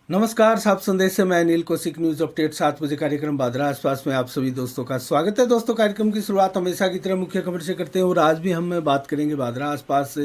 नमस्कार, साफ संदेश से मैं अनिल कौशिक। न्यूज अपडेट 7 बजे कार्यक्रम बादरा आसपास में आप सभी दोस्तों का स्वागत है। दोस्तों, कार्यक्रम की शुरुआत हमेशा की तरह मुख्य खबर से करते हैं और आज भी हम बात करेंगे बादरा आसपास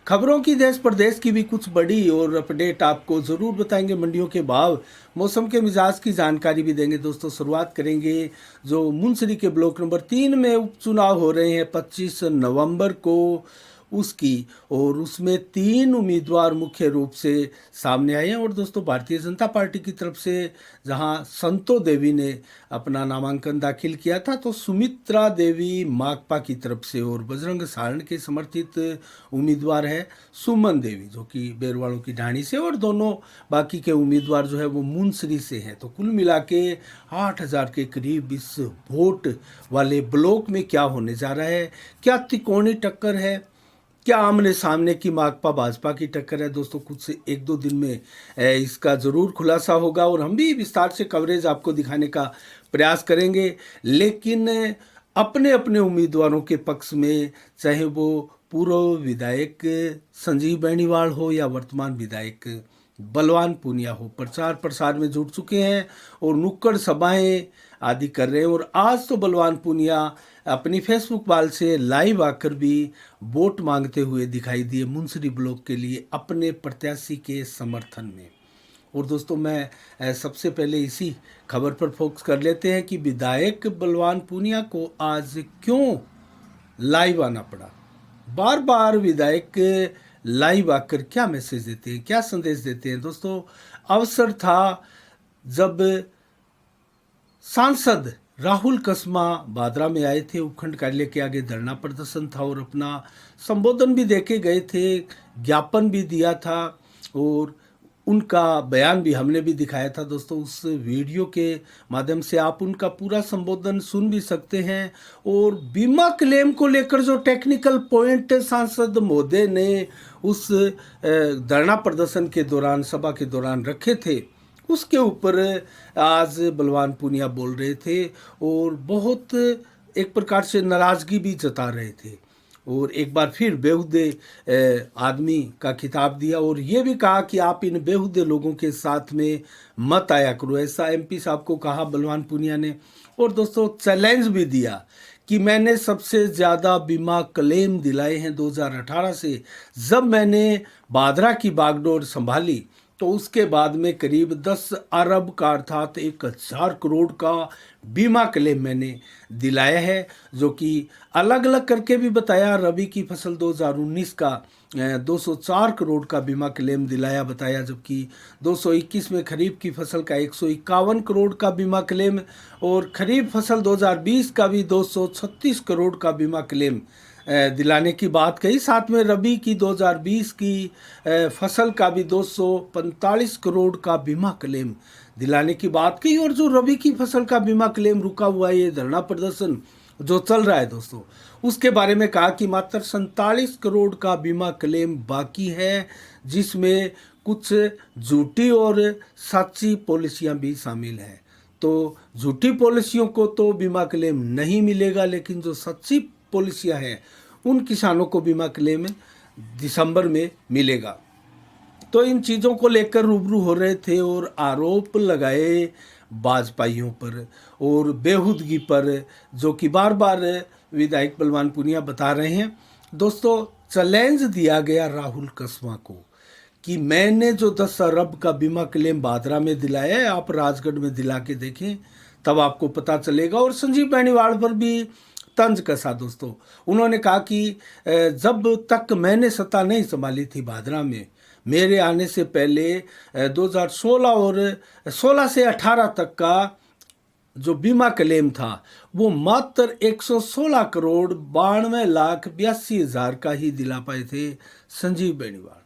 खबरों की। देश प्रदेश की भी कुछ बड़ी और अपडेट आपको ज़रूर बताएंगे। मंडियों के भाव, मौसम के मिजाज की जानकारी भी देंगे। दोस्तों, शुरुआत करेंगे जो मुनस्री के ब्लॉक नंबर 3 में उपचुनाव हो रहे हैं 25 नवंबर को उसकी, और उसमें 3 उम्मीदवार मुख्य रूप से सामने आए हैं। और दोस्तों, भारतीय जनता पार्टी की तरफ से जहां संतो देवी ने अपना नामांकन दाखिल किया था, तो सुमित्रा देवी माकपा की तरफ से, और बजरंग सारण के समर्थित उम्मीदवार है सुमन देवी जो कि बेरवाड़ों की ढाणी से, और दोनों बाकी के उम्मीदवार जो है वो मुनस्री से हैं। तो कुल मिला के 8,000 के करीब इस वोट वाले ब्लॉक में क्या होने जा रहा है, क्या त्रिकोणीय टक्कर है, क्या आमने सामने की माकपा भाजपा की टक्कर है। दोस्तों, कुछ से 1-2 दिन में इसका ज़रूर खुलासा होगा और हम भी विस्तार से कवरेज आपको दिखाने का प्रयास करेंगे। लेकिन अपने अपने उम्मीदवारों के पक्ष में, चाहे वो पूर्व विधायक संजीव बेनीवाल हो या वर्तमान विधायक बलवान पूनिया हो, प्रचार प्रसार में जुट चुके हैं और नुक्कड़ सभाएं आदि कर रहे हैं। और आज तो बलवान पूनिया अपनी फेसबुक वाल से लाइव आकर भी वोट मांगते हुए दिखाई दिए मुनस्री ब्लॉक के लिए अपने प्रत्याशी के समर्थन में। और दोस्तों, मैं सबसे पहले इसी खबर पर फोकस कर लेते हैं कि विधायक बलवान पूनिया को आज क्यों लाइव आना पड़ा। बार बार विधायक लाइव आकर क्या मैसेज देते हैं, क्या संदेश देते हैं। दोस्तों, अवसर था जब सांसद राहुल कसमा बादरा में आए थे, उपखंड कार्यालय के आगे धरना प्रदर्शन था और अपना संबोधन भी देके गए थे, ज्ञापन भी दिया था और उनका बयान भी हमने भी दिखाया था। दोस्तों, उस वीडियो के माध्यम से आप उनका पूरा संबोधन सुन भी सकते हैं। और बीमा क्लेम को लेकर जो टेक्निकल पॉइंट सांसद महोदय ने उस धरना प्रदर्शन के दौरान, सभा के दौरान रखे थे, उसके ऊपर आज बलवान पूनिया बोल रहे थे और बहुत एक प्रकार से नाराज़गी भी जता रहे थे और एक बार फिर बेहुदे आदमी का खिताब दिया और ये भी कहा कि आप इन बेहुदे लोगों के साथ में मत आया करो, ऐसा एमपी साहब को कहा बलवान पूनिया ने। और दोस्तों, चैलेंज भी दिया कि मैंने सबसे ज़्यादा बीमा क्लेम दिलाए हैं 2018 से, जब मैंने बादरा की बागडोर संभाली तो उसके बाद में करीब 10 अरब का अर्थात 1,000 करोड़ का बीमा क्लेम मैंने दिलाया है, जो कि अलग अलग करके भी बताया। रबी की फसल 2019 का 204 करोड़ का बीमा क्लेम दिलाया बताया, जबकि 221 में खरीफ की फसल का 151 करोड़ का बीमा क्लेम और खरीफ फसल 2020 का भी 236 करोड़ का बीमा क्लेम दिलाने की बात कही। साथ में रबी की 2020 की फसल का भी 245 करोड़ का बीमा क्लेम दिलाने की बात कही। और जो रबी की फसल का बीमा क्लेम रुका हुआ है, ये धरना प्रदर्शन जो चल रहा है दोस्तों, उसके बारे में कहा कि मात्र 47 करोड़ का बीमा क्लेम बाकी है, जिसमें कुछ झूठी और सच्ची पॉलिसियां भी शामिल हैं। तो झूठी पॉलिसियों को तो बीमा क्लेम नहीं मिलेगा, लेकिन जो सच्ची पॉलिसियां हैं उन किसानों को बीमा क्लेम दिसंबर में मिलेगा। तो इन चीज़ों को लेकर रूबरू हो रहे थे और आरोप लगाए भाजपाइयों पर और बेहुदगी पर, जो कि बार बार विधायक बलवान पूनिया बता रहे हैं। दोस्तों, चैलेंज दिया गया राहुल कसमा को कि मैंने जो 10 अरब का बीमा क्लेम बादरा में दिलाया है, आप राजगढ़ में दिला के देखें, तब आपको पता चलेगा। और संजीव बेनीवाल पर भी तंज कसा। दोस्तों, उन्होंने कहा कि जब तक मैंने सत्ता नहीं संभाली थी बादरा में, मेरे आने से पहले 2016 और 16 से 18 तक का जो बीमा क्लेम था वो मात्र 116 करोड़ 92,82,000 का ही दिला पाए थे संजीव बेनीवाल।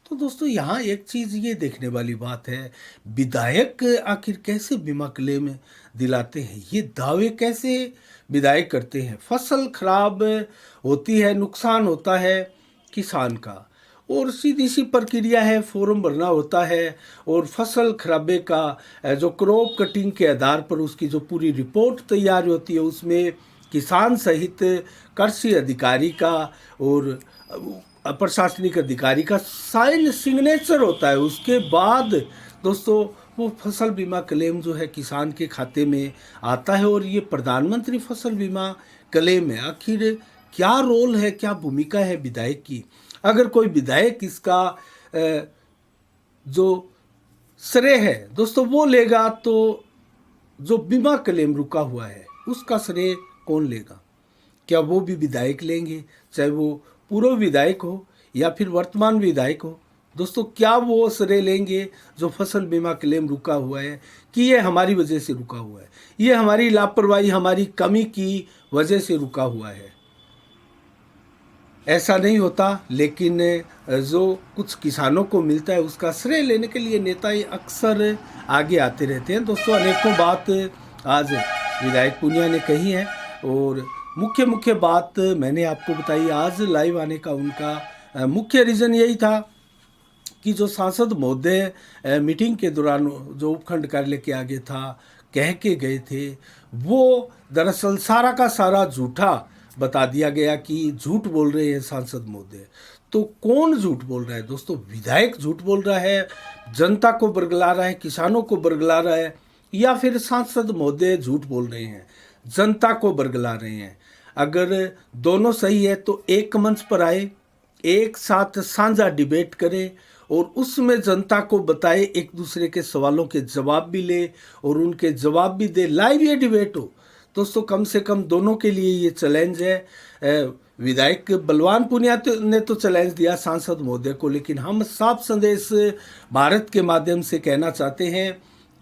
तो दोस्तों, यहाँ एक चीज़ ये देखने वाली बात है, विधायक आखिर कैसे बीमा क्लेम दिलाते हैं, ये दावे कैसे विधायक करते हैं। फसल खराब होती है, नुकसान होता है किसान का, और सीधी सी प्रक्रिया है, फॉर्म भरना होता है और फसल खराबे का जो क्रॉप कटिंग के आधार पर उसकी जो पूरी रिपोर्ट तैयार होती है, उसमें किसान सहित कृषि अधिकारी का और प्रशासनिक अधिकारी का साइन सिग्नेचर होता है। उसके बाद दोस्तों वो फसल बीमा क्लेम जो है किसान के खाते में आता है। और ये प्रधानमंत्री फसल बीमा क्लेम है, आखिर क्या रोल है, क्या भूमिका है विधायक की? अगर कोई विधायक इसका जो श्रेय है दोस्तों वो लेगा तो जो बीमा क्लेम रुका हुआ है उसका श्रेय कौन लेगा? क्या वो भी विधायक लेंगे, चाहे वो पूर्व विधायक हो या फिर वर्तमान विधायक हो? दोस्तों क्या वो श्रेय लेंगे जो फसल बीमा क्लेम रुका हुआ है कि ये हमारी वजह से रुका हुआ है, ये हमारी लापरवाही, हमारी कमी की वजह से रुका हुआ है? ऐसा नहीं होता। लेकिन जो कुछ किसानों को मिलता है उसका श्रेय लेने के लिए नेता ही अक्सर आगे आते रहते हैं। दोस्तों अनेकों बात आज विधायक पूनिया ने कही है और मुख्य मुख्य बात मैंने आपको बताई। आज लाइव आने का उनका मुख्य रीज़न यही था कि जो सांसद महोदय मीटिंग के दौरान जो उपखंड कार्यालय के आगे था कह के गए थे वो दरअसल सारा का सारा झूठा बता दिया गया कि झूठ बोल रहे हैं सांसद महोदय। तो कौन झूठ बोल रहा है दोस्तों? विधायक झूठ बोल रहा है, जनता को बरगला रहा है, किसानों को बरगला रहा है, या फिर सांसद महोदय झूठ बोल रहे हैं, जनता को बरगला रहे हैं? अगर दोनों सही है तो एक मंच पर आए, एक साथ साझा डिबेट करे और उसमें जनता को बताए, एक दूसरे के सवालों के जवाब भी ले और उनके जवाब भी दे, लाइव ये डिबेट हो। दोस्तों कम से कम दोनों के लिए ये चैलेंज है। विधायक बलवान पूनिया ने तो चैलेंज दिया सांसद महोदय को, लेकिन हम साफ संदेश भारत के माध्यम से कहना चाहते हैं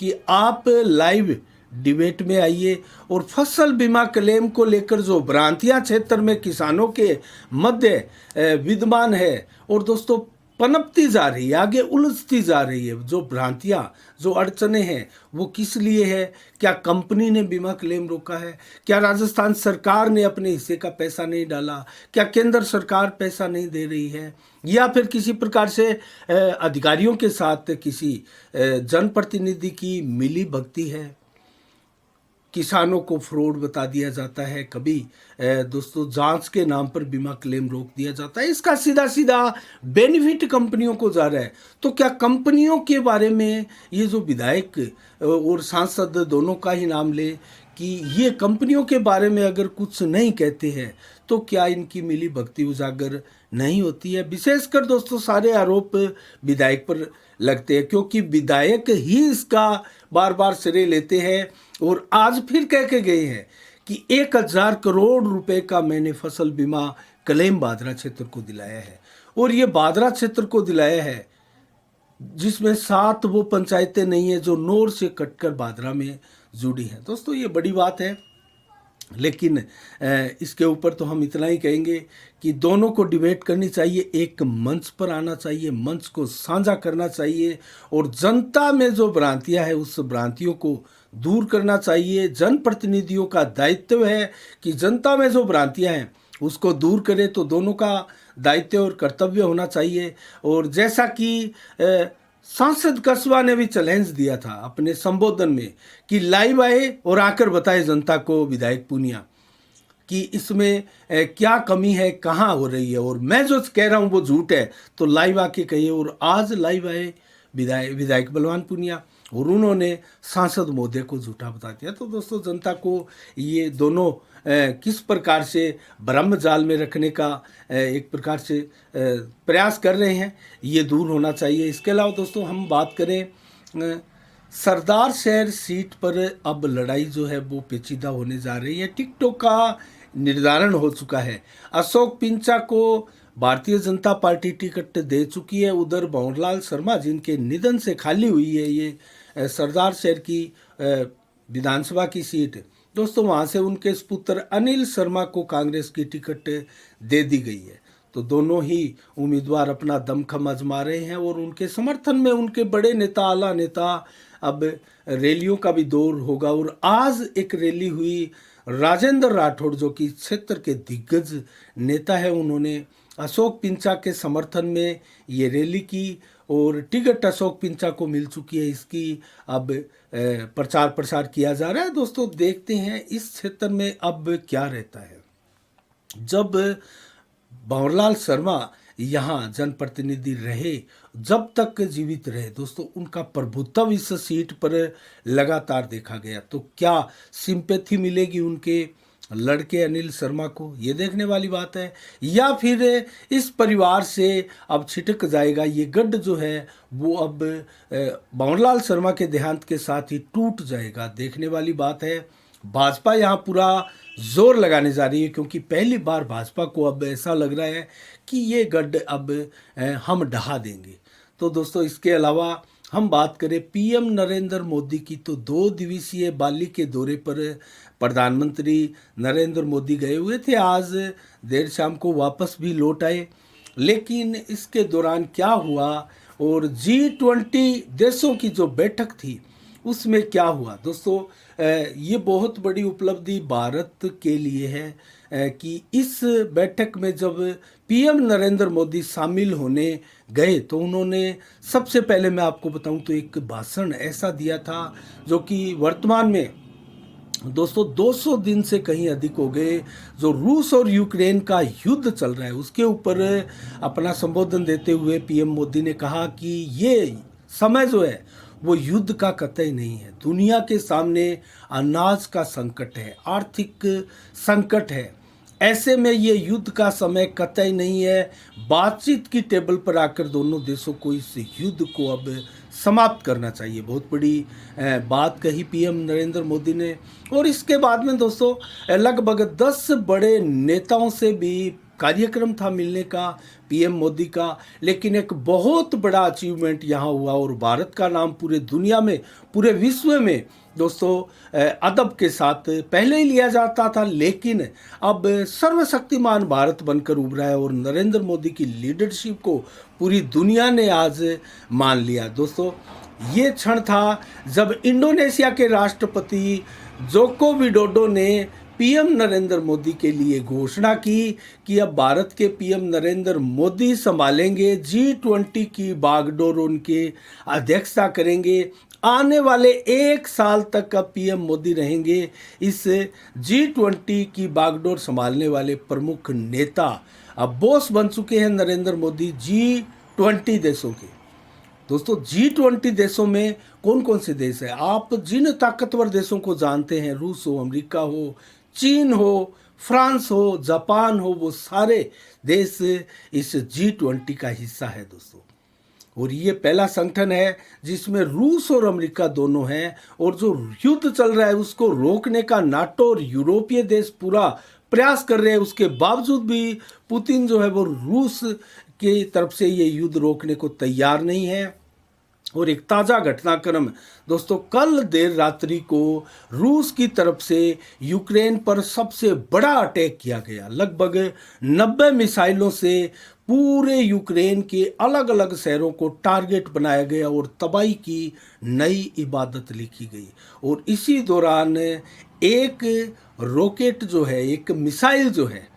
कि आप लाइव डिबेट में आइए और फसल बीमा क्लेम को लेकर जो भ्रांतियां क्षेत्र में किसानों के मध्य विद्यमान है और दोस्तों पनपती जा रही है, आगे उलझती जा रही है, जो भ्रांतियां, जो अड़चने हैं वो किस लिए है? क्या कंपनी ने बीमा क्लेम रोका है? क्या राजस्थान सरकार ने अपने हिस्से का पैसा नहीं डाला? क्या केंद्र सरकार पैसा नहीं दे रही है? या फिर किसी प्रकार से अधिकारियों के साथ किसी जनप्रतिनिधि की मिली भगती है? किसानों को फ्रॉड बता दिया जाता है, कभी दोस्तों जांच के नाम पर बीमा क्लेम रोक दिया जाता है, इसका सीधा सीधा बेनिफिट कंपनियों को जा रहा है। तो क्या कंपनियों के बारे में ये जो विधायक और सांसद दोनों का ही नाम ले कि ये कंपनियों के बारे में अगर कुछ नहीं कहते हैं तो क्या इनकी मिली भगती उजागर नहीं होती है? विशेषकर दोस्तों सारे आरोप विधायक पर लगते हैं क्योंकि विधायक ही इसका बार बार श्रेय लेते हैं और आज फिर कह के गए हैं कि 1000 करोड़ रुपए का मैंने फसल बीमा क्लेम बादरा क्षेत्र को दिलाया है। और ये बादरा क्षेत्र को दिलाया है जिसमें 7 वो पंचायतें नहीं है जो नोर से कटकर बादरा में जुड़ी हैं। दोस्तों ये बड़ी बात है, लेकिन इसके ऊपर तो हम इतना ही कहेंगे कि दोनों को डिबेट करनी चाहिए, एक मंच पर आना चाहिए, मंच को साझा करना चाहिए और जनता में जो भ्रांतियां हैं उस भ्रांतियों को दूर करना चाहिए। जनप्रतिनिधियों का दायित्व है कि जनता में जो भ्रांतियां हैं उसको दूर करें, तो दोनों का दायित्व और कर्तव्य होना चाहिए। और जैसा कि सांसद कस्बा ने भी चैलेंज दिया था अपने संबोधन में कि लाइव आए और आकर बताए जनता को विधायक पूनिया कि इसमें क्या कमी है, कहाँ हो रही है, और मैं जो कह रहा हूँ वो झूठ है तो लाइव आके कहिए। और आज लाइव आए विधायक बलवान पूनिया और उन्होंने सांसद महोदय को झूठा बता दिया। तो दोस्तों जनता को ये दोनों किस प्रकार से ब्रह्म जाल में रखने का एक प्रकार से प्रयास कर रहे हैं, ये दूर होना चाहिए। इसके अलावा दोस्तों हम बात करें सरदार शहर सीट पर अब लड़ाई जो है वो पेचीदा होने जा रही है। टिकटों का निर्धारण हो चुका है। अशोक पिंचा को भारतीय जनता पार्टी टिकट दे चुकी है। उधर भंवरलाल शर्मा जिनके निधन से खाली हुई है ये सरदार शहर की विधानसभा की सीट, दोस्तों वहाँ से उनके सुपुत्र अनिल शर्मा को कांग्रेस की टिकट दे दी गई है। तो दोनों ही उम्मीदवार अपना दमखम आजमा रहे हैं और उनके समर्थन में उनके बड़े नेता, आला नेता, अब रैलियों का भी दौर होगा। और आज एक रैली हुई, राजेंद्र राठौड़ जो कि क्षेत्र के दिग्गज नेता है, उन्होंने अशोक पिंचा के समर्थन में ये रैली की और टिकट अशोक पिंचा को मिल चुकी है। इसकी अब प्रचार प्रसार किया जा रहा है। दोस्तों देखते हैं इस क्षेत्र में अब क्या रहता है। जब भंवरलाल शर्मा यहाँ जनप्रतिनिधि रहे, जब तक जीवित रहे दोस्तों, उनका प्रभुत्व इस सीट पर लगातार देखा गया। तो क्या सिंपैथी मिलेगी उनके लड़के अनिल शर्मा को, ये देखने वाली बात है, या फिर इस परिवार से अब छिटक जाएगा ये गढ़ जो है वो अब भंवरलाल शर्मा के देहांत के साथ ही टूट जाएगा, देखने वाली बात है। भाजपा यहाँ पूरा जोर लगाने जा रही है, क्योंकि पहली बार भाजपा को अब ऐसा लग रहा है कि ये गढ़ अब हम ढहा देंगे। तो दोस्तों इसके अलावा हम बात करें पीएम नरेंद्र मोदी की, तो 2 दिवसीय बाली के दौरे पर प्रधानमंत्री नरेंद्र मोदी गए हुए थे। आज देर शाम को वापस भी लौट आए, लेकिन इसके दौरान क्या हुआ और G20 देशों की जो बैठक थी उसमें क्या हुआ दोस्तों, ये बहुत बड़ी उपलब्धि भारत के लिए है कि इस बैठक में जब पीएम नरेंद्र मोदी शामिल होने गए तो उन्होंने सबसे पहले, मैं आपको बताऊं तो, एक भाषण ऐसा दिया था जो कि वर्तमान में दोस्तों 200 दिन से कहीं अधिक हो गए जो रूस और यूक्रेन का युद्ध चल रहा है उसके ऊपर अपना संबोधन देते हुए पीएम मोदी ने कहा कि ये समय जो है वो युद्ध का कतई नहीं है। दुनिया के सामने अनाज का संकट है, आर्थिक संकट है, ऐसे में ये युद्ध का समय कतई नहीं है। बातचीत की टेबल पर आकर दोनों देशों को इस युद्ध को अब समाप्त करना चाहिए। बहुत बड़ी बात कही पीएम नरेंद्र मोदी ने। और इसके बाद में दोस्तों लगभग 10 बड़े नेताओं से भी कार्यक्रम था मिलने का पीएम मोदी का, लेकिन एक बहुत बड़ा अचीवमेंट यहाँ हुआ और भारत का नाम पूरे दुनिया में, पूरे विश्व में दोस्तों अदब के साथ पहले ही लिया जाता था, लेकिन अब सर्वशक्तिमान भारत बनकर उभरा है और नरेंद्र मोदी की लीडरशिप को पूरी दुनिया ने आज मान लिया। दोस्तों ये क्षण था जब इंडोनेशिया के राष्ट्रपति जोको विडोडो ने पीएम नरेंद्र मोदी के लिए घोषणा की कि अब भारत के पीएम नरेंद्र मोदी संभालेंगे G20 की बागडोर, उनके अध्यक्षता करेंगे। आने वाले 1 साल तक का पीएम मोदी रहेंगे इस G20 की बागडोर संभालने वाले प्रमुख नेता। अब बॉस बन चुके हैं नरेंद्र मोदी G20 देशों के। दोस्तों G20 देशों में कौन कौन से देश है? आप जिन ताकतवर देशों को जानते हैं, रूस हो, अमेरिका हो, चीन हो, फ्रांस हो, जापान हो, वो सारे देश इस G20 का हिस्सा है दोस्तों। और ये पहला संगठन है जिसमें रूस और अमेरिका दोनों हैं, और जो युद्ध चल रहा है उसको रोकने का नाटो और यूरोपीय देश पूरा प्रयास कर रहे हैं। उसके बावजूद भी पुतिन जो है वो रूस की तरफ से ये युद्ध रोकने को तैयार नहीं है। और एक ताज़ा घटनाक्रम दोस्तों, कल देर रात्रि को रूस की तरफ से यूक्रेन पर सबसे बड़ा अटैक किया गया। लगभग 90 मिसाइलों से पूरे यूक्रेन के अलग अलग शहरों को टारगेट बनाया गया और तबाही की नई इबादत लिखी गई। और इसी दौरान एक रॉकेट जो है, एक मिसाइल जो है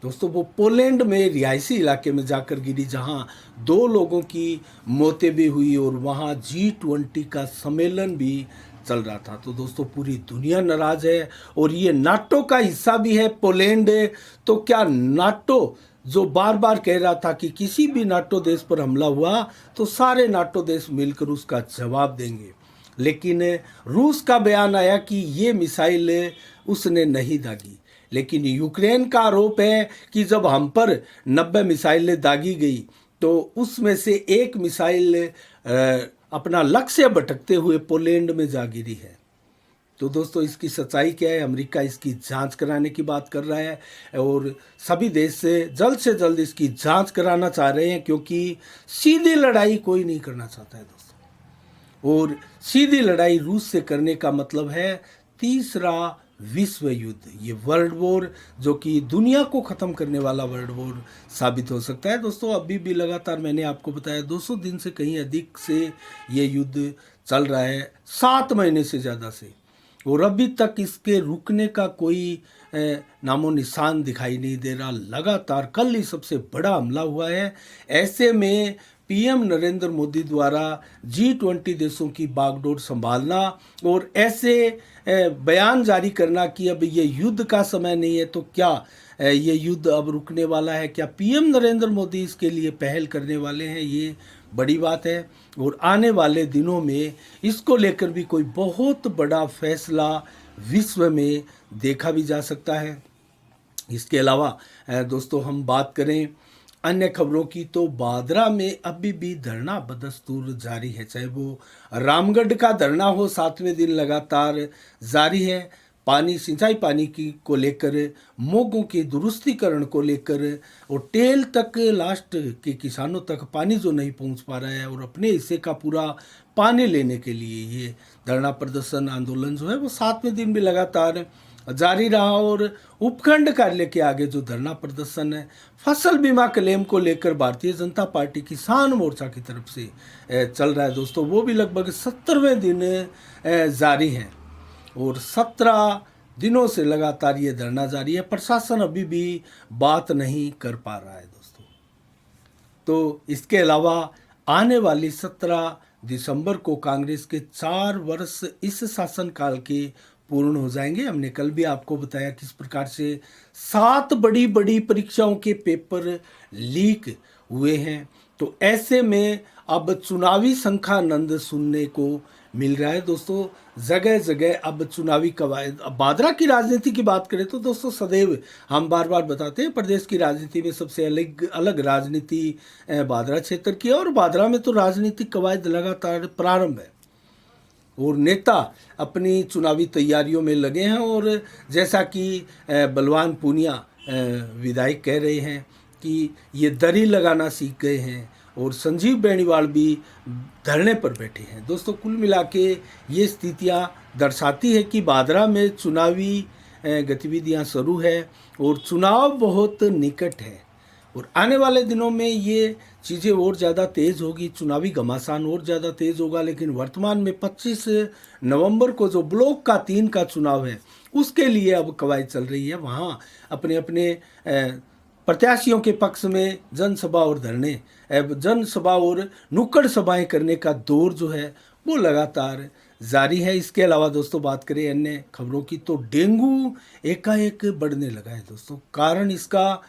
दोस्तों, वो पोलैंड में रिहायशी इलाके में जाकर गिरी, जहां 2 लोगों की मौतें भी हुई और वहां G20 का सम्मेलन भी चल रहा था। तो दोस्तों पूरी दुनिया नाराज है और ये नाटो का हिस्सा भी है पोलैंड। तो क्या नाटो जो बार बार कह रहा था कि किसी भी नाटो देश पर हमला हुआ तो सारे नाटो देश मिलकर उसका जवाब देंगे, लेकिन रूस का बयान आया कि ये मिसाइल उसने नहीं दागी। लेकिन यूक्रेन का आरोप है कि जब हम पर 90 मिसाइलें दागी गई तो उसमें से एक मिसाइल अपना लक्ष्य भटकते हुए पोलैंड में जा गिरी है। तो दोस्तों इसकी सच्चाई क्या है? अमेरिका इसकी जांच कराने की बात कर रहा है और सभी देश से जल्द इसकी जांच कराना चाह रहे हैं, क्योंकि सीधी लड़ाई कोई नहीं करना चाहता है दोस्तों। और सीधी लड़ाई रूस से करने का मतलब है तीसरा विश्व युद्ध, ये वर्ल्ड वॉर, जो कि दुनिया को ख़त्म करने वाला वर्ल्ड वॉर साबित हो सकता है। दोस्तों अभी भी लगातार मैंने आपको बताया 200 दिन से कहीं अधिक से ये युद्ध चल रहा है, 7 महीने से ज़्यादा से, और अभी तक इसके रुकने का कोई नामो निशान दिखाई नहीं दे रहा। लगातार कल ही सबसे बड़ा हमला हुआ है। ऐसे में पीएम नरेंद्र मोदी द्वारा G20 देशों की बागडोर संभालना और ऐसे बयान जारी करना कि अब ये युद्ध का समय नहीं है, तो क्या ये युद्ध अब रुकने वाला है, क्या पीएम नरेंद्र मोदी इसके लिए पहल करने वाले हैं, ये बड़ी बात है। और आने वाले दिनों में इसको लेकर भी कोई बहुत बड़ा फैसला विश्व में देखा भी जा सकता है। इसके अलावा दोस्तों हम बात करें अन्य खबरों की, तो बांद्रा में अभी भी धरना बदस्तूर जारी है। चाहे वो रामगढ़ का धरना हो, 7वें दिन लगातार जारी है। पानी, सिंचाई पानी की को लेकर, मोगों की दुरुस्तीकरण को लेकर और टेल तक, लास्ट के किसानों तक पानी जो नहीं पहुंच पा रहा है, और अपने हिस्से का पूरा पानी लेने के लिए ये धरना प्रदर्शन आंदोलन जो है वो 7वें दिन भी लगातार जारी रहा। और उपखंड कार्यालय के आगे जो धरना प्रदर्शन है फसल बीमा क्लेम को लेकर भारतीय जनता पार्टी किसान मोर्चा की तरफ से चल रहा है दोस्तों, वो भी लगभग 70वें दिन जारी है। और 17 दिनों से लगातार ये धरना जारी है। प्रशासन अभी भी बात नहीं कर पा रहा है दोस्तों। तो इसके अलावा आने वाली 17 दिसंबर को कांग्रेस के 4 वर्ष इस शासनकाल के पूर्ण हो जाएंगे। हमने कल भी आपको बताया किस प्रकार से 7 बड़ी बड़ी परीक्षाओं के पेपर लीक हुए हैं। तो ऐसे में अब चुनावी शंखानंद सुनने को मिल रहा है दोस्तों, जगह जगह अब चुनावी कवायद। अब बांद्रा की राजनीति की बात करें तो दोस्तों सदैव हम बार बार बताते हैं प्रदेश की राजनीति में सबसे अलग अलग राजनीति बांद्रा क्षेत्र की है। और बांद्रा में तो राजनीतिक कवायद लगातार प्रारंभ है और नेता अपनी चुनावी तैयारियों में लगे हैं। और जैसा कि बलवान पूनिया विधायक कह रहे हैं कि ये दरी लगाना सीख गए हैं, और संजीव बेनीवाल भी धरने पर बैठे हैं। दोस्तों कुल मिला के ये स्थितियाँ दर्शाती है कि बांद्रा में चुनावी गतिविधियाँ शुरू है और चुनाव बहुत निकट है। और आने वाले दिनों में ये चीज़ें और ज़्यादा तेज़ होगी, चुनावी घमासान और ज़्यादा तेज़ होगा। लेकिन वर्तमान में 25 नवंबर को जो ब्लॉक का 3 का चुनाव है उसके लिए अब कवायद चल रही है। वहाँ अपने अपने प्रत्याशियों के पक्ष में जनसभा और धरने, जनसभा और नुक्कड़ सभाएं करने का दौर जो है वो लगातार जारी है। इसके अलावा दोस्तों बात करें अन्य खबरों की, तो डेंगू एकाएक बढ़ने लगा है दोस्तों। कारण इसका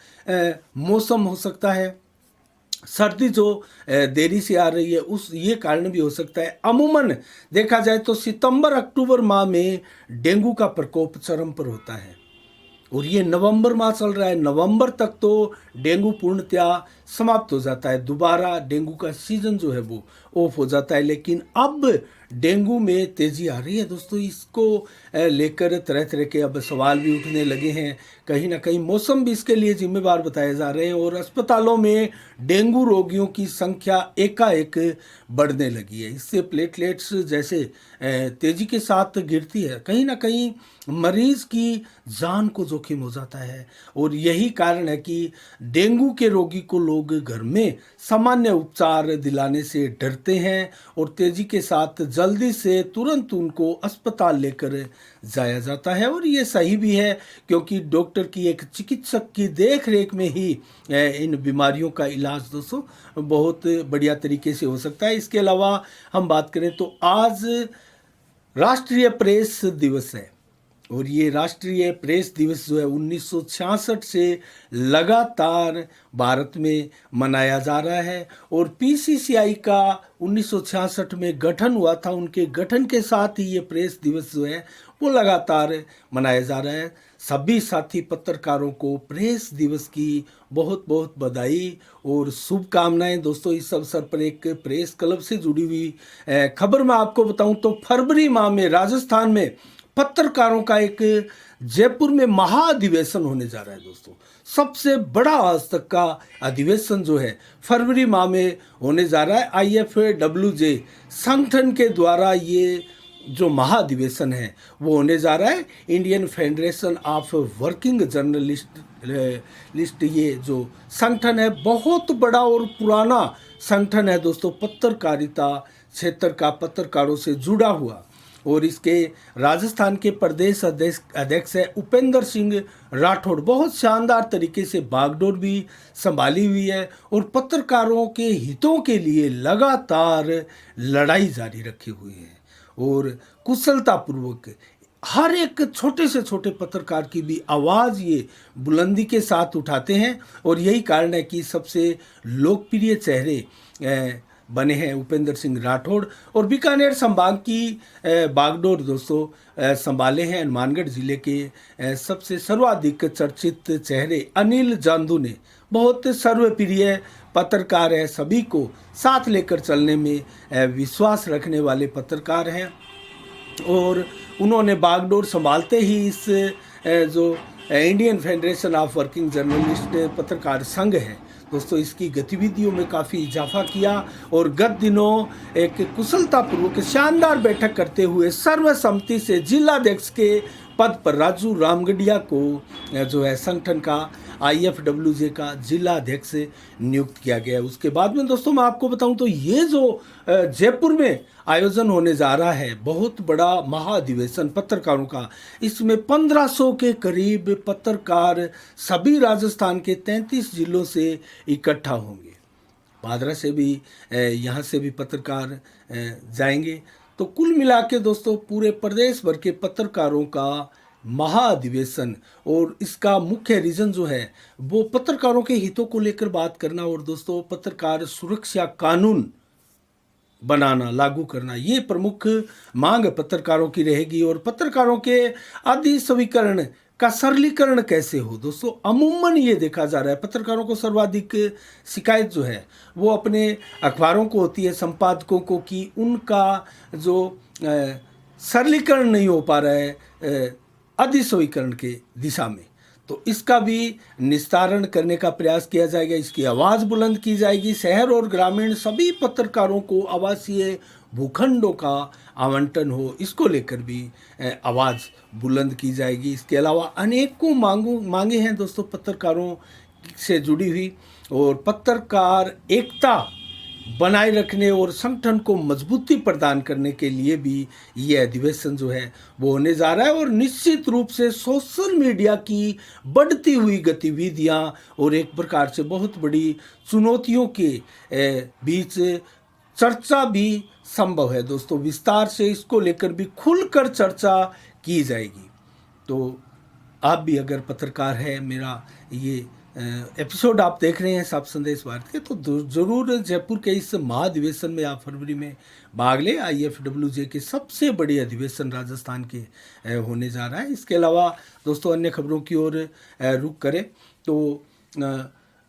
मौसम हो सकता है, सर्दी जो देरी से आ रही है उस ये कारण भी हो सकता है। अमूमन देखा जाए तो सितंबर अक्टूबर माह में डेंगू का प्रकोप चरम पर होता है और ये नवंबर माह चल रहा है। नवंबर तक तो डेंगू पूर्णतया समाप्त हो जाता है, दोबारा डेंगू का सीजन जो है वो ऑफ हो जाता है। लेकिन अब डेंगू में तेज़ी आ रही है दोस्तों। इसको लेकर तरह तरह के अब सवाल भी उठने लगे हैं। कहीं ना कहीं मौसम भी इसके लिए जिम्मेवार बताए जा रहे हैं और अस्पतालों में डेंगू रोगियों की संख्या एकाएक बढ़ने लगी है। इससे प्लेटलेट्स जैसे तेज़ी के साथ गिरती है, कहीं ना कहीं मरीज की जान को जोखिम हो जाता है। और यही कारण है कि डेंगू के रोगी को लोग घर में सामान्य उपचार दिलाने से डरते हैं और तेजी के साथ जल्दी से तुरंत उनको अस्पताल लेकर जाया जाता है। और ये सही भी है क्योंकि डॉक्टर की, एक चिकित्सक की देख रेख में ही इन बीमारियों का इलाज दोस्तों बहुत बढ़िया तरीके से हो सकता है। इसके अलावा हम बात करें तो आज राष्ट्रीय प्रेस दिवस है और ये राष्ट्रीय प्रेस दिवस जो है 1966 से लगातार भारत में मनाया जा रहा है। और पीसीसीआई का 1966 में गठन हुआ था, उनके गठन के साथ ही ये प्रेस दिवस जो है वो लगातार मनाया जा रहा है। सभी साथी पत्रकारों को प्रेस दिवस की बहुत बहुत बधाई और शुभकामनाएं दोस्तों। इस अवसर पर एक प्रेस क्लब से जुड़ी हुई खबर मैं आपको बताऊं तो फरवरी माह में राजस्थान में पत्रकारों का एक जयपुर में महाअधिवेशन होने जा रहा है दोस्तों। सबसे बड़ा आज तक का अधिवेशन जो है फरवरी माह में होने जा रहा है। IFWJ संगठन के द्वारा ये जो महाअधिवेशन है वो होने जा रहा है। Indian federation of working journalist ये जो संगठन है बहुत बड़ा और पुराना संगठन है दोस्तों, पत्रकारिता क्षेत्र का, पत्रकारों से जुड़ा हुआ। और इसके राजस्थान के प्रदेश अध्यक्ष है उपेंद्र सिंह राठौड़। बहुत शानदार तरीके से बागडोर भी संभाली हुई है और पत्रकारों के हितों के लिए लगातार लड़ाई जारी रखी हुई है और कुशलतापूर्वक हर एक छोटे से छोटे पत्रकार की भी आवाज़ ये बुलंदी के साथ उठाते हैं और यही कारण है कि सबसे लोकप्रिय चेहरे बने हैं उपेंद्र सिंह राठौड़। और बीकानेर संभाग की बागडोर दोस्तों संभाले हैं हनुमानगढ़ जिले के सबसे सर्वाधिक चर्चित चेहरे अनिल जांदू ने। बहुत सर्वप्रिय पत्रकार है, सभी को साथ लेकर चलने में विश्वास रखने वाले पत्रकार हैं और उन्होंने बागडोर संभालते ही इस जो Indian federation of working journalist पत्रकार संघ है दोस्तों, इसकी गतिविधियों में काफ़ी इजाफा किया और गत दिनों एक कुशलतापूर्वक शानदार बैठक करते हुए सर्वसम्मति से जिलाध्यक्ष के पद पर राजू रामगढ़िया को जो है संगठन का IFWJ का जिला अध्यक्ष नियुक्त किया गया है। उसके बाद में दोस्तों मैं आपको बताऊं तो ये जो जयपुर में आयोजन होने जा रहा है बहुत बड़ा महाधिवेशन पत्रकारों का, इसमें 1500 के करीब पत्रकार सभी राजस्थान के 33 जिलों से इकट्ठा होंगे। भादरा से भी यहाँ से भी पत्रकार जाएंगे। तो कुल मिला के दोस्तों पूरे प्रदेश भर के पत्रकारों का महाधिवेशन और इसका मुख्य रीज़न जो है वो पत्रकारों के हितों को लेकर बात करना और दोस्तों पत्रकार सुरक्षा कानून बनाना लागू करना, ये प्रमुख मांग पत्रकारों की रहेगी। और पत्रकारों के आदि स्वीकरण का सरलीकरण कैसे हो दोस्तों, अमूमन ये देखा जा रहा है पत्रकारों को सर्वाधिक शिकायत जो है वो अपने अखबारों को होती है, संपादकों को, कि उनका जो सरलीकरण नहीं हो पा रहा है अधिस्वीकरण के दिशा में। तो इसका भी निस्तारण करने का प्रयास किया जाएगा, इसकी आवाज़ बुलंद की जाएगी। शहर और ग्रामीण सभी पत्रकारों को आवासीय भूखंडों का आवंटन हो, इसको लेकर भी आवाज़ बुलंद की जाएगी। इसके अलावा अनेकों मांगे हैं दोस्तों पत्रकारों से जुड़ी हुई, और पत्रकार एकता बनाए रखने और संगठन को मजबूती प्रदान करने के लिए भी ये अधिवेशन जो है वो होने जा रहा है। और निश्चित रूप से सोशल मीडिया की बढ़ती हुई गतिविधियां और एक प्रकार से बहुत बड़ी चुनौतियों के बीच चर्चा भी संभव है दोस्तों। विस्तार से इसको लेकर भी खुलकर चर्चा की जाएगी। तो आप भी अगर पत्रकार है, मेरा ये एपिसोड आप देख रहे हैं साफ संदेश भारत के, तो ज़रूर जयपुर के इस महाधिवेशन में आप फरवरी में भाग लें। IFWJ के सबसे बड़े अधिवेशन राजस्थान के होने जा रहा है। इसके अलावा दोस्तों अन्य खबरों की ओर रुख करें तो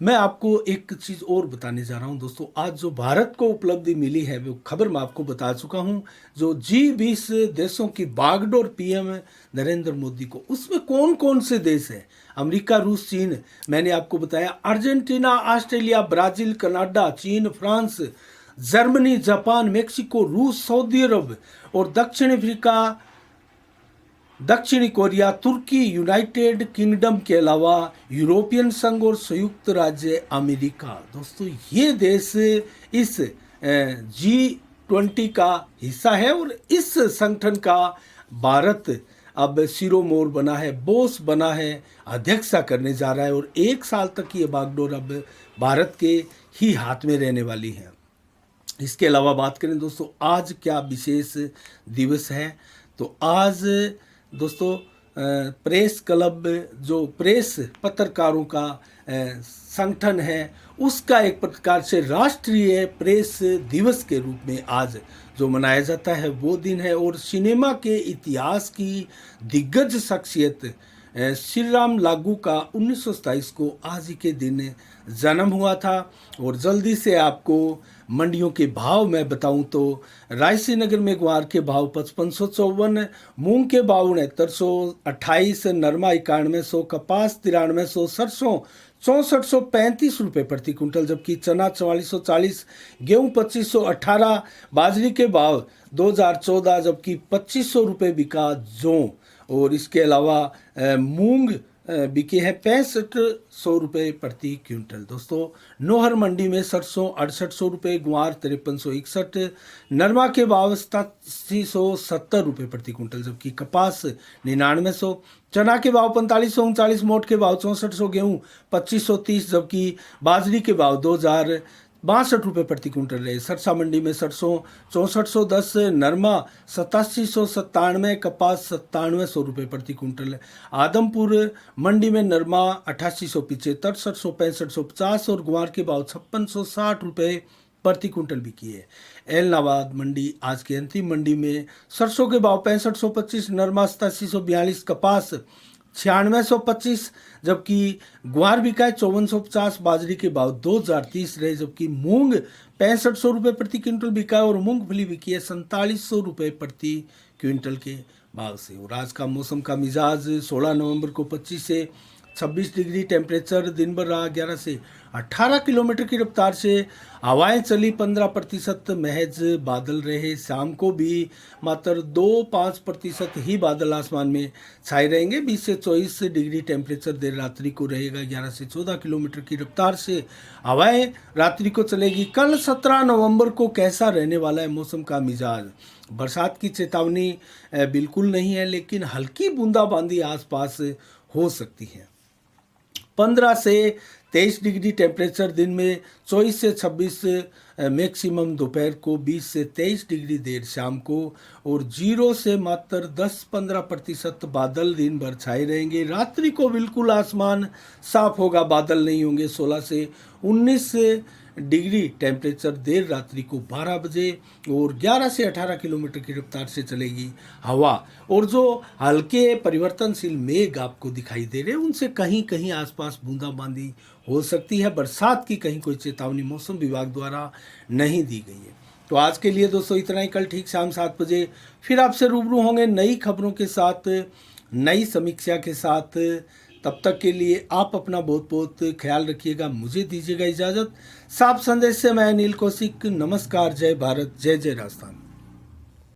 मैं आपको एक चीज़ और बताने जा रहा हूं दोस्तों। आज जो भारत को उपलब्धि मिली है वो खबर मैं आपको बता चुका हूं, जो G20 देशों की बागडोर PM नरेंद्र मोदी को, उसमें कौन कौन से देश हैं? अमेरिका, रूस, चीन, मैंने आपको बताया, अर्जेंटीना, ऑस्ट्रेलिया, ब्राज़ील, कनाडा, चीन, फ्रांस, जर्मनी, जापान, मेक्सिको, रूस, सऊदी अरब और दक्षिण अफ्रीका, दक्षिणी कोरिया, तुर्की, यूनाइटेड किंगडम के अलावा यूरोपियन संघ और संयुक्त राज्य अमेरिका। दोस्तों ये देश इस G20 का हिस्सा है और इस संगठन का भारत अब शिरोमोर बना है, बॉस बना है, अध्यक्षता करने जा रहा है और 1 साल तक ये बागडोर अब भारत के ही हाथ में रहने वाली है। इसके अलावा बात करें दोस्तों आज क्या विशेष दिवस है, तो आज दोस्तों प्रेस क्लब, जो प्रेस पत्रकारों का संगठन है, उसका एक प्रकार से राष्ट्रीय प्रेस दिवस के रूप में आज जो मनाया जाता है वो दिन है। और सिनेमा के इतिहास की दिग्गज शख्सियत श्री राम लागू का 1927 को आज ही के दिन जन्म हुआ था। और जल्दी से आपको मंडियों के भाव मैं बताऊं तो रायसी नगर में ग्वार के भाव 5554, मूंग के भाव 6928, नरमा 9100, कपास 9300, सरसों 6435 रुपये प्रति कुंटल, जबकि चना 4440, गेहूँ 2518, बाजरी के भाव 2014 जबकि 2500 रुपये बिका जौ। और इसके अलावा मूंग बिके हैं 6500 रुपये प्रति क्विंटल। दोस्तों नोहर मंडी में सरसों 6800 रुपये, गुआर 5361, नरमा के भाव 8770 रुपये प्रति क्विंटल, जबकि कपास 9900, चना के भाव 4539, मोट के भाव 6400, गेहूँ 2530, जबकि बाजरी के भाव 2062 रुपये प्रति क्विंटल रहे। सरसा मंडी में सरसों 6410, नरमा 8797, कपास 9700 रुपये प्रति क्विंटल। आदमपुर मंडी में नरमा 8875, 676550 और गुआर के भाव 5660 रुपये प्रति क्विंटल बिकी है। एलनाबाद मंडी आज की अंतिम मंडी में सरसों के भाव 6525, नरमा 8742, कपास 9625, जबकि ग्वार बिका है 5450, बाजरी के भाव 2030 रहे, जबकि मूंग 6500 रुपये प्रति क्विंटल बिका है और मूंगफली बिकी है 4700 रुपये प्रति क्विंटल के भाव से। और आज का मौसम का मिजाज 16 नवंबर को 25 से 26 डिग्री, टेम्परेचर दिन भर रहा 11 से 18 किलोमीटर की रफ्तार से, हवाएं चली 15%, महज बादल रहे। शाम को भी मात्र 2-5% ही बादल आसमान में छाए रहेंगे। 20 से 24 डिग्री टेम्परेचर देर रात्रि को रहेगा। 11 से 14 किलोमीटर की रफ्तार से हवाएं रात्रि को चलेगी। कल 17 नवंबर को कैसा रहने वाला है मौसम का मिजाज? बरसात की चेतावनी बिल्कुल नहीं है, लेकिन हल्की बूंदाबांदी आसपास हो सकती है। 15 से 23 डिग्री टेम्परेचर दिन में, 24 से 26 मैक्सिमम दोपहर को, 20 से 23 डिग्री देर शाम को, और 0 से मात्र 10-15% बादल दिन भर छाए रहेंगे। रात्रि को बिल्कुल आसमान साफ होगा, बादल नहीं होंगे। 16 से 19 डिग्री टेम्परेचर देर रात्रि को 12 बजे, और 11 से 18 किलोमीटर की रफ्तार से चलेगी हवा। और जो हल्के परिवर्तनशील मेघ आपको दिखाई दे रहे हैं, उनसे कहीं कहीं आसपास बूंदाबांदी हो सकती है। बरसात की कहीं कोई चेतावनी मौसम विभाग द्वारा नहीं दी गई है। तो आज के लिए दोस्तों इतना ही। कल ठीक शाम 7 बजे फिर आपसे रूबरू होंगे नई खबरों के साथ, नई समीक्षा के साथ। तब तक के लिए आप अपना बहुत बहुत ख्याल रखिएगा। मुझे दीजिएगा इजाज़त। साफ संदेश से मैं अनिल कौशिक। नमस्कार। जय भारत, जय जय राजस्थान।